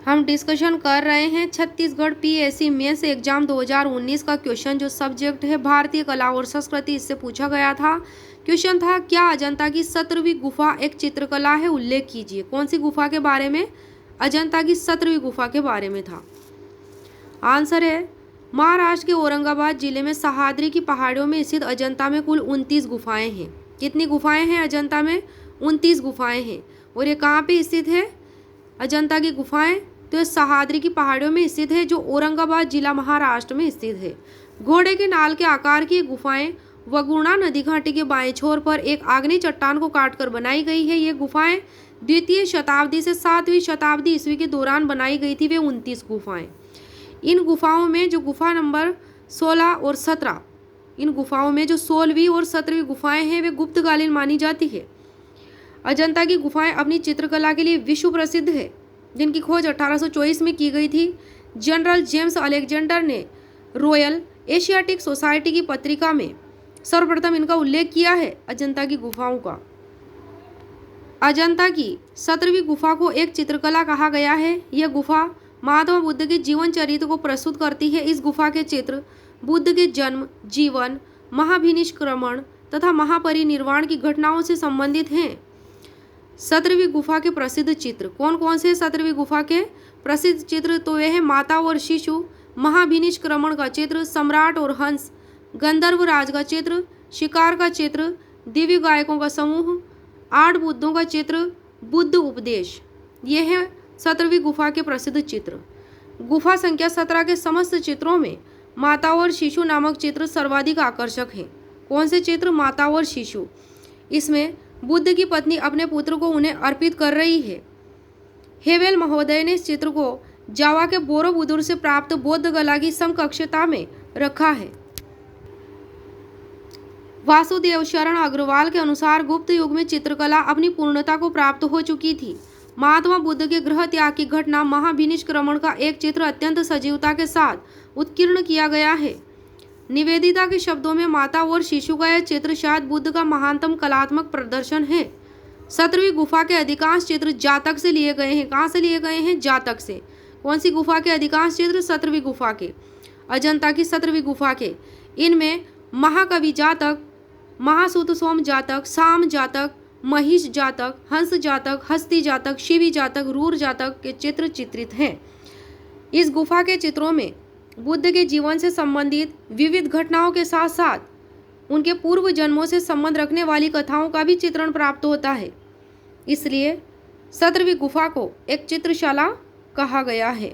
हम डिस्कशन कर रहे हैं छत्तीसगढ़ पीएससी मेंस एग्जाम 2019 का क्वेश्चन, जो सब्जेक्ट है भारतीय कला और संस्कृति। इससे पूछा गया था। क्वेश्चन था, क्या अजंता की 17वीं गुफा एक चित्रकला है? उल्लेख कीजिए। कौन सी गुफा के बारे में? अजंता की 17वीं गुफा के बारे में था। आंसर है महाराष्ट्र के औरंगाबाद जिले में सह्याद्री की पहाड़ियों में स्थित अजंता में कुल 29 गुफाएं हैं। कितनी गुफाएं हैं अजंता में? 29 गुफाएं हैं। और ये कहाँ पे स्थित है अजंता की गुफाएं? तो ये सह्याद्री की पहाड़ियों में स्थित है, जो औरंगाबाद जिला महाराष्ट्र में स्थित है। घोड़े के नाल के आकार की गुफाएं वगुणा नदी घाटी के बाएं छोर पर एक आग्नेय चट्टान को काटकर बनाई गई है। ये गुफाएं द्वितीय शताब्दी से 7वीं शताब्दी ईस्वी के दौरान बनाई गई थी। वे 29 गुफाएं। इन गुफाओं में जो गुफा नंबर 16 और 17, इन गुफाओं में जो 16वीं और 17वीं गुफाएं हैं वे गुप्तकालीन मानी जाती है। अजंता की गुफाएं अपनी चित्रकला के लिए विश्व प्रसिद्ध है, जिनकी खोज 1824 में की गई थी। जनरल जेम्स अलेक्जेंडर ने रॉयल एशियाटिक सोसाइटी की पत्रिका में सर्वप्रथम इनका उल्लेख किया है अजंता की गुफाओं का। अजंता की 17वीं गुफा को एक चित्रकला कहा गया है। यह गुफा महात्मा बुद्ध के जीवन चरित्र को प्रस्तुत करती है। इस गुफा के चित्र बुद्ध के जन्म, जीवन, महाभिनिष्क्रमण तथा महापरिनिर्वाण की घटनाओं से संबंधित हैं। 17वीं गुफा के प्रसिद्ध चित्र कौन कौन से? 17वीं गुफा के प्रसिद्ध चित्र तो वे हैं माता और शिशु, महाभिनिष्क्रमण का चित्र, सम्राट और हंस, गंधर्व राज का चित्र, शिकार का चित्र, दिव्य गायकों का समूह, 8 बुद्धों का चित्र, बुद्ध उपदेश। ये है 17वीं गुफा के प्रसिद्ध चित्र। गुफा संख्या 17 के समस्त चित्रों में माता और शिशु नामक चित्र सर्वाधिक आकर्षक है। कौन से चित्र? माता और शिशु। इसमें बुद्ध की पत्नी अपने पुत्र को उन्हें अर्पित कर रही है। हेवेल महोदय ने इस चित्र को जावा के बोरोबुदुर से प्राप्त बौद्ध कला की समकक्षता में रखा है। वासुदेव शरण अग्रवाल के अनुसार गुप्त युग में चित्रकला अपनी पूर्णता को प्राप्त हो चुकी थी। महात्मा बुद्ध के गृह त्याग की घटना महाभिनिष्क्रमण का एक चित्र अत्यंत सजीवता के साथ उत्कीर्ण किया गया है। निवेदिता के शब्दों में माता और शिशु का यह चित्र शायद बुद्ध का महानतम कलात्मक प्रदर्शन है। 17वीं गुफा के अधिकांश चित्र जातक से लिए गए हैं। कहाँ से लिए गए हैं? जातक से। कौन सी गुफा के अधिकांश चित्र? 17वीं गुफा के, अजंता की 17वीं गुफा के। इनमें महाकवि जातक, महासुत सोम जातक, साम जातक, महिष जातक, हंस जातक, हस्ती जातक, शिवी जातक, रूर जातक के चित्र चित्रित हैं। इस गुफा के चित्रों में बुद्ध के जीवन से संबंधित विविध घटनाओं के साथ साथ उनके पूर्व जन्मों से संबंध रखने वाली कथाओं का भी चित्रण प्राप्त होता है। इसलिए 17वीं गुफा को एक चित्रशाला कहा गया है।